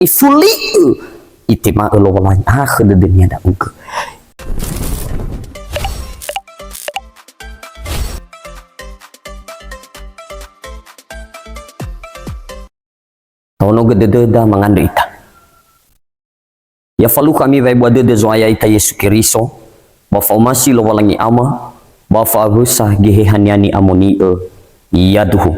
ifuli itima lo walan khede dunia da uga tono gede da mangandita ya falu kami vai buat de zoaya ita Yesu Kristo ba formasi lo walangi ama ba fa rusa gehehaniani amoni yaduhu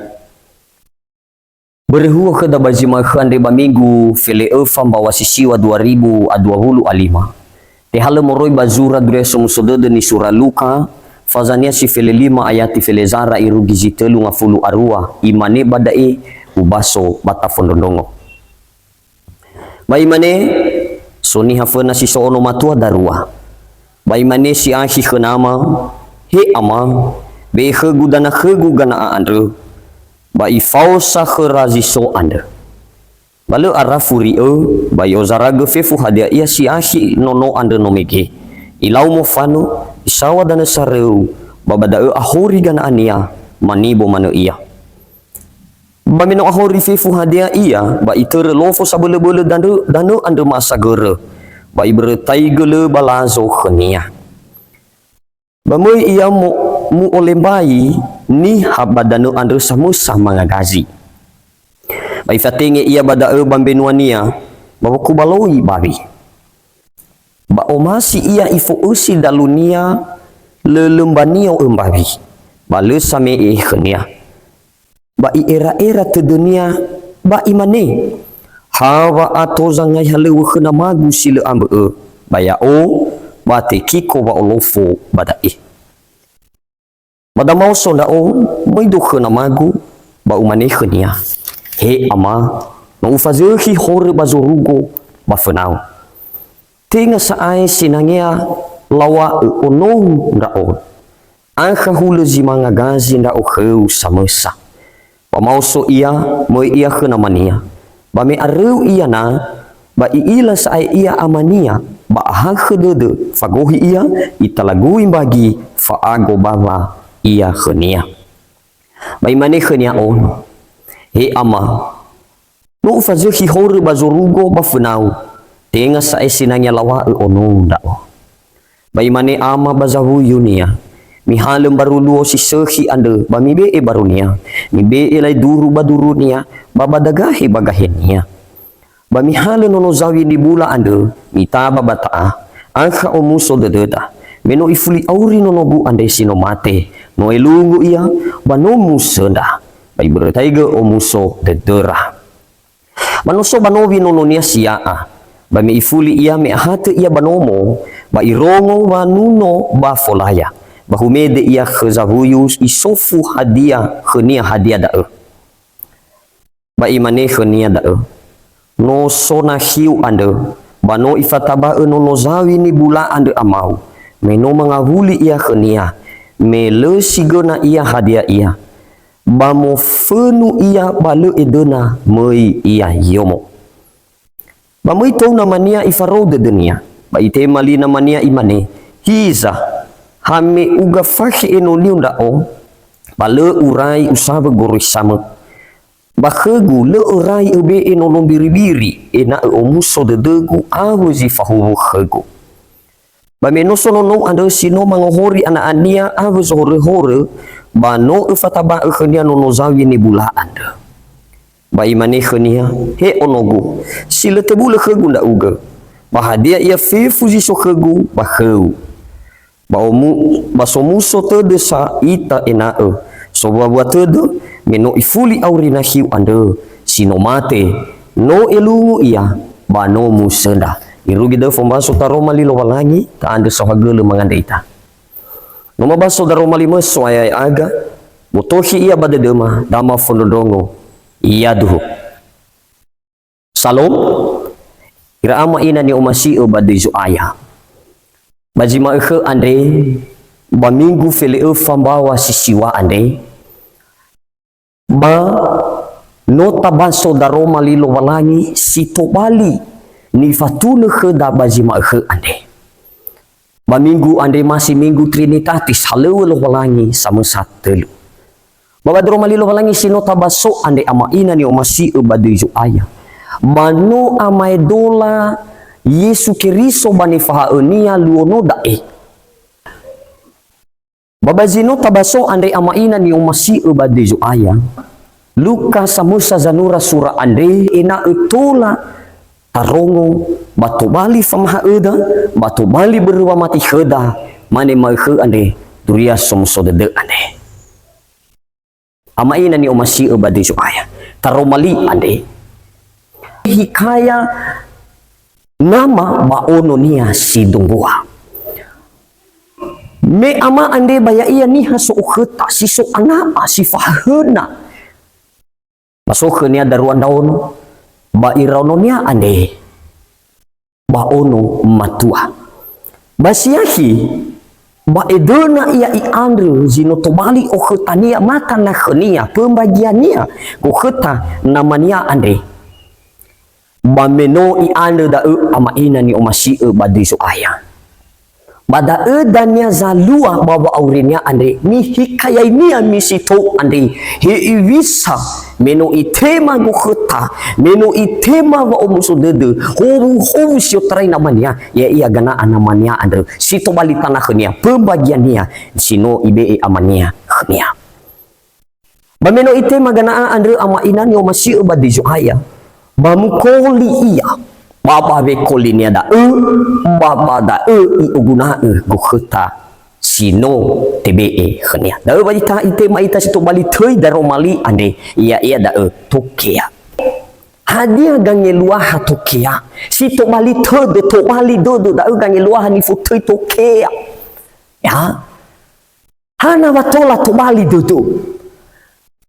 berhua ke da bazima khande ba minggu fele fam bawa sisiwa 2025 te hala moroi bazura dreso musodede ni surah Luka fazania si fele 5 ayati fele zara iru gizitelu ngafulu arua imane badai ubaso bata fondondongo baimane soni hafena si soono matua darua baimane si ahi khenama he ama be khegu dana khegu gana andre ba ifausa kherazi so ande balu arafuri ba yozaraga fefu hadia ia si ahi nono ande nomege ilau mo fanu isawa dana sareu babada ahuri gana ania manibo mano ia ba mino ahori fefu hadia ia ba itere lofo sabele-bele danu ande masa gere ba ibretai gele balazo khenia ba moi ia mu olembai ni habadano ande samusa mangagazi ba ifatenge ia bada bambenuania ba kubaloi babi ba omasi ia ifo usi dalunia lelembania embabi ba le same khenia ba era te dunia ba imane hawa atoza ngai halu khna magu sile ambe ba ya o ba te kiko ba olofo bada bada mau sonda o moi do khna magu ba umane khnia he ama no ufazehi hore bazorugo ba fenau tinga sa ai sinangia lawa ono nda o angha hulu zimanga gazi nda o kheu samesa pamauso ia moi ia khna mania ba me areu ia na ba iila sa ia amania ba ha khedede fagohi ia italagui bagi faago baba ia khenia ba imane khenia on he ama no fazehi hore bazorugo ba fenau tenga sa sinanya lawa ono nda ba imane ama bazahu yunia mihalem baru luo si sehi ande ba mibe barunia mibe lai duru badurunia babadagahi bagahenia ba mihale nono zawi di bula ande mita babata angka omuso dededa meno ifuli auri nono bu ande sino mate no elungu ia ba no musenda ba ibertaiga omuso dedera manoso banowi nono nia siaa ba me ifuli ia me hate ia banomo ba irongo ba nuno ba folaya bahumede ia khazahuyus isofu hadia khenia hadia da ba imane khenia da no sona hiu ande bano ifataba no zawi ni bula ande amau meno mangavuli ia khenia me le sigona ia hadia ia bamo fenu ia bale edena moi ia yomo ba moi tau namania ifarode dunia ba ite malina mania imane hiza hame uga fahi eno liunda o bale urai usaba gorisama bakhegu le urai ebe eno lombiri-biri ena omuso de degu ahuzi fahu khegu ba meno sono no ando sino mangohori ana ania ahuz hore bano ufataba khania no zawi ni bula anda ba imane khania he onogu sile tebule khegu nda uga bahadia ia fefuzi so khegu bakheu baomu basomuso tede sa ita ena so buat tede meno ifuli aurina hiu ande sino mate no elungu ia bano musenda irugi da fombaso taroma lilo walangi ta ande so hagele mangandeita no mabaso daroma lima so ayai aga botohi ia badedema dama fondodongo ia duhu salom ira ama ina ni umasi badezo aya bajima ke ande ba minggu fele fambawa sisiwa ande ba nota baso daroma lilo walangi sito bali ni fatune ke da bajima ke ande ba minggu ande masih minggu trinitatis halewelo walangi sama satelu ba daroma lilo walangi si nota baso ande ama ina ni omasi badejo aya mano amai dola Yesu Keristo bani fahaenia luono dae. Babazino tabaso andai amaina ni umasi ubadizo aya. Luka samusa zanura sura andai ina utola tarongo batu bali famaha eda batu bali berwa mati heda mane mahe andai duria somso dede andai. Amaina ni umasi ubadizo aya. Taromali andai. Hikaya nama baono nia si dunggua. Me ama ande baya ia niha so ukheta si so anapa si fahena. Masuk nia daruan daono ba irauno nia ande baono matua. Basiahi ba edona ia i andre zino tobali ukheta nia makan na khenia pembagian nia ukheta namanya ande. Ba meno i ande da ama ina ni omasi badi so aya. Bada edanya zalua baba aurinya ande mi hikaya ini misi to ande he iwisa meno itema gukhta meno itema wa omuso dede hobu sio trai namanya ya iya gana anamanya ande sito bali tanah khnia pembagiannya sino ibe amania khnia ba meno itema gana ande ama ina ni omasi badi so aya bamukoli iya baba be kolinia da baba da i uguna gukhta sino tbe khania da ba ita ite ma ita situ bali thoi da romali ande iya da tokea hadia gange luah tokea situ bali thoi de to bali do da gange luah ni fu thoi tokea ya hana watola to bali do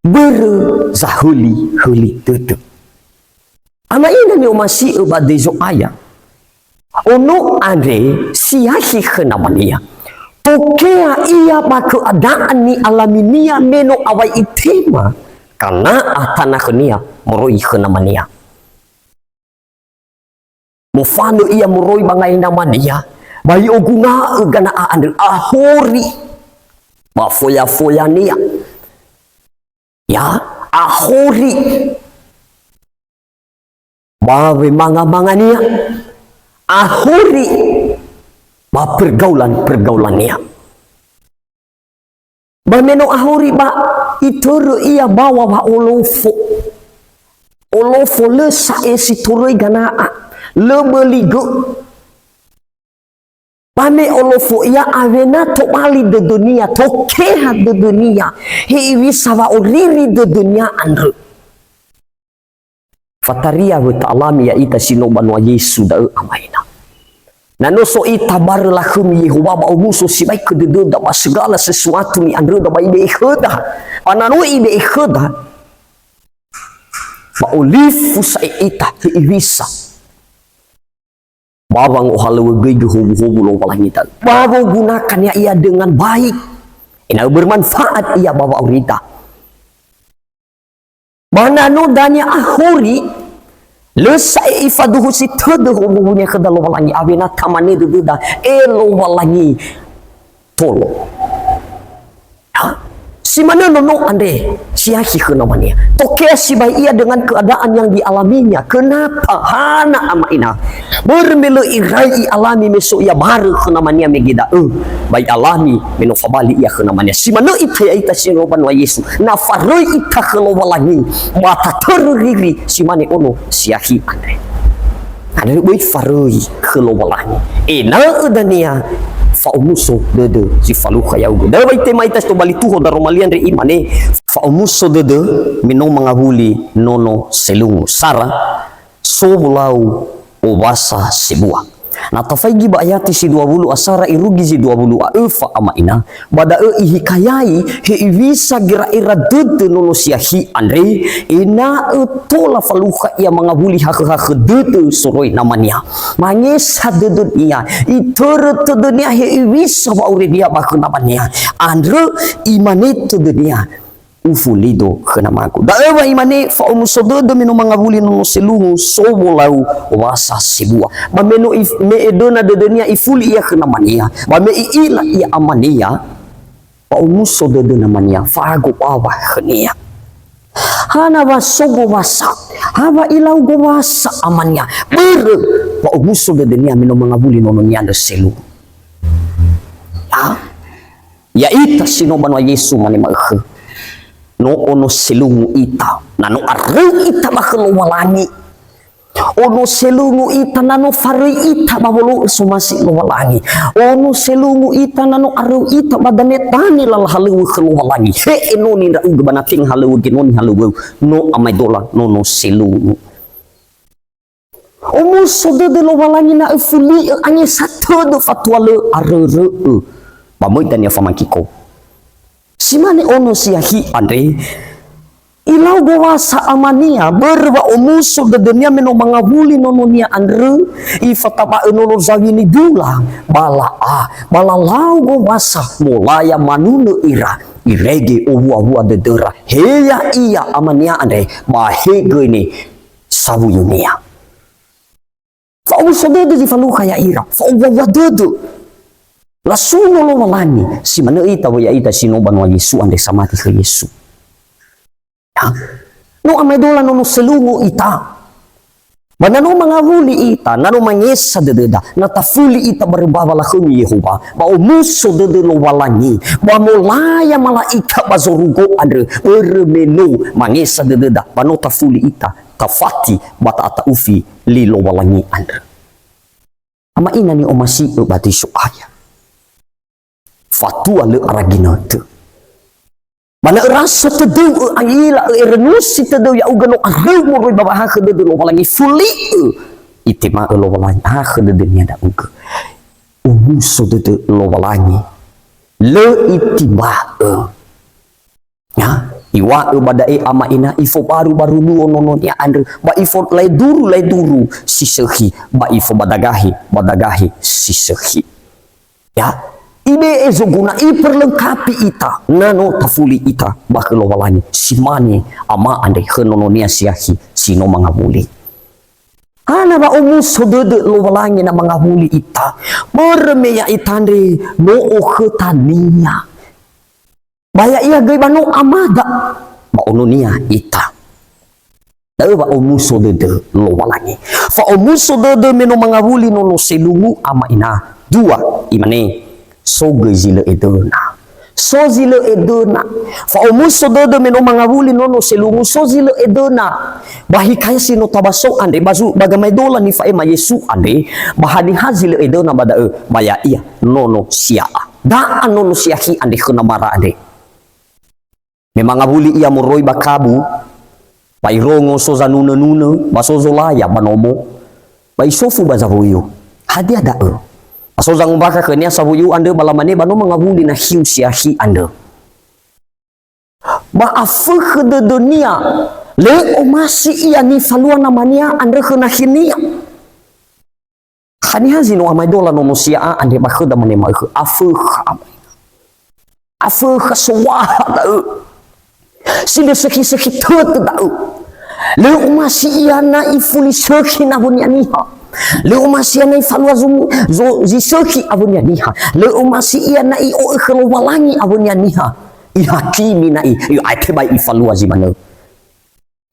ber zahuli huli do. Ama ina ni umasi ubadizo aya. Ono ande siahi khenamania. Tokea ia ba keadaan ni alaminia meno awai itema. Karena atana khenia moroi khenamania. Mufano ia moroi bangai namania. Bayi ogunga gana ande ahori. Ba foya nia. Ya, ahori. Bawe manga-mangania ahuri ba pergaulan-pergaulannya ba meno ahuri ba ituru ia bawa ba olofo le sae siturui ganaa le beligo bane olofo ia avena to bali de dunia to keha de dunia hi wisa wa oriri de dunia andre Fataria alami ya ita sinoban wa Yesu da amaina. Nanoso ita barlah kami Yehuwa ba umuso si baik kededo da segala sesuatu ni andro da baik de khada. Anano ide khada. Ba olifu sa ita iwisa. Babang ohalawe gege hobu-hobu lo walangita. Babo gunakan ya ia dengan baik. Ina bermanfaat ia bawa aurita. Mana no danya ahuri lesai ifaduhu si teduh hubungannya ke dalam walangi abina tamane duda elo walangi tolo si mana no ande siahi kenamanya tokea si bayi ia dengan keadaan yang dialaminya kenapa hana ama ina bermelo irai alami meso ia baru kenamanya megida bayi alami meno fabali ia kenamanya si mana ita ya ita si roban wa Yesu na faroi ita kelowalangi mata terriri si mane ono siahi ande ada bayi faroi kelowalangi ena udania fa umuso dede si faluha yaugo da baite maitas to bali tuho da romalian re imane fa umuso dede minong mangahuli nono selungu sara sobulau obasa sebuah na tafaigi ba ayati si 20 asara irugi si 20 alfa ama ina bada ihikayai he visa gira ira dede nono siahi andre ina tola faluha ia mangahuli hak dede soroi namanya mangesa dede ia itur dunia he visa ba ure dia ba namanya andre imane to dunia ufulido kenamaku da ewa imane fa umusodo do meno mangabuli no selungu sobolau wasa sibua ba meno me edona de dunia ifuli ia kenamania ba me ila ia amania fa umusodo de namania fa go bawa khania hana wasogo wasa haba ilau go wasa amanya bere wa umuso de dunia mino mangabuli nono nianda selu ya ita sino banwa Yesu mani mahe no ono selungu ita nano arre ita bakelo walangi ono selungu ita nano fare ita babolo sumasi lo walangi ono selungu ita nano arre ita badane tani lal halu khelo walangi he eno ni da uga banating halu genoni halu no amai dola no selungu omo sode de lo walangi na fuli anye satu do fatwa le arre bamoy tanya famakiko simane ono siahi andre ilau gawasa amania berwa umuso de dunia meno mangabuli nononia andre ifataba nono zawini dula bala lau gawasa mulaya manunu ira irege uwa de dera heya iya amania andre mahege ni sabu yunia fa umuso de falu kaya ira fa uwa de lasuno lo walani si mana ita wa ita sino banwa Yesu ande samati ke Yesu no amay dola no selungo ita manano mangavuli ita nano mangesa dededa natafuli ita berbawala kumi Yehova ba umuso dede lo walani ba mulaya malaika bazorugo andre bermenu mangesa dededa bano tafuli ita tafati bata ata ufi lilo walangi andre ama ina ni omasi bati suaya fatua le aragina te mana rasa tedeu angila renusi tedeu ya ugano areu mo baba ha khede de lo walangi fuli itima lo walangi ha khede de nya da uga umuso de lo walangi le itima ya iwa badai ama ina ifo baru nu ono ya andre ba ifo lai duru sisehi ba ifo badagahi sisehi ya ide ezoguna iperlengkapi ita nano tafuli ita bakelo walani simani ama ande henononia siahi sino mangabuli ana ba umuso dede lo walangi na mangabuli ita bermeya itande no okhetania baya ia gay bano amada ba ononia ita ba umuso dede lo walangi fa umuso dede meno mangabuli nono selungu ama ina dua imane so zile edona fa umuso dodo meno mangavuli nono selungu so zile edona bahikaya sino tabaso ande bazu bagamay dola ni faema Yesu ande bahadi hazile edona bada baya iya nono sia da nono siahi ande khuna mara ande memang ngavuli iya moroi bakabu bairongo so zanuna basozo laya banomo baisofu bazabuyo hadi ada aso zang baka kenya sabuyu ande balamane bano mangabuli na hiu siahi ande ba afu de dunia le omasi iya ni falua namanya ande khana hinia khani hazino amai dola no musia ande ba khada mane ma afu khaswa da sile sekhi tot da le omasi iya na ifuli sekhi na bunya niha le umasi na ifalwa zo zisoki abunya niha le umasi na i o khelo walangi abunya niha i hakimi na i ateba ifalwa zimana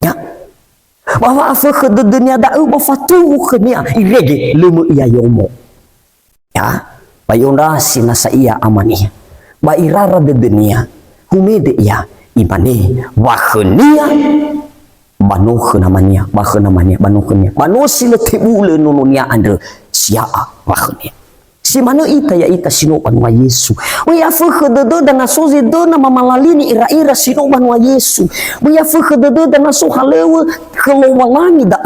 ya bahwa afa khede dunia da ba fatu khnia irege le mu iya yomo ya bayonda sina sa iya amani ba irara de dunia humede ya ibane wa khnia banu khenamania banu sile tebule nononia andre siaa wakhnia si mano ita ya ita sino banwa Yesu we afu khede dana sozi dana mamalalini ira sino banwa Yesu we afu khede dana so halewe khelo walangi da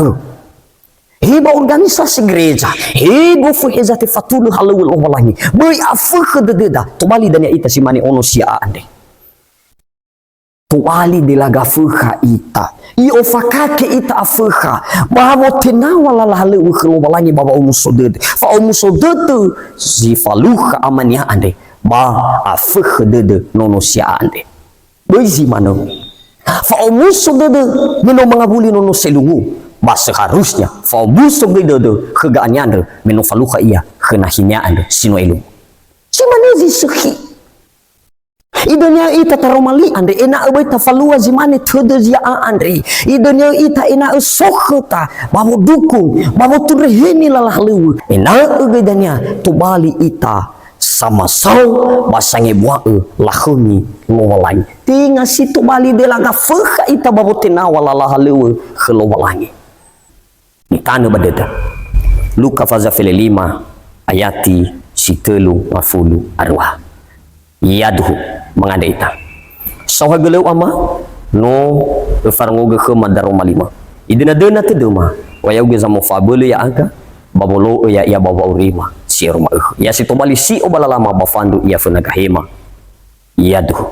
hiba organisasi gereja hiba fuhizati fatulu halewe walangi we afu khede da tobali dan ya ita si mani ono siaa ande tuali dilaga fuha ita i ofakake ita afuha bahwa tenawala lalu ukhlo balangi baba umusodede fa umusodede zifaluha amanya ande ba afuha dede nono sia ande bezi mano fa umusodede meno mangabuli nono selungu ba seharusnya fa umusodede kegaannya ande meno faluha iya kenahinya ande sino elu si manezi sehi Idonya ita taromali andre ena abai tafalua zimane tudu zia andre idonya ita ena sokhta babo dukung babo turhini lalah lewu ena agedanya tubali ita sama sau basange bua lahuni ngowalai tinga situ bali delaga fakha ita babo tenawa lalah lewu khlowalangi ni tanu badeta Luka fazafele 5 ayati sitelu mafulu arwah yadhu mengada ita sawha gelau ama no farngoge ke madaroma 5 idena dena tedema waya uge zamo fabele ya aga babolo ya baba urima si roma ya si tobali si obala lama bafandu ya funagahema yadhu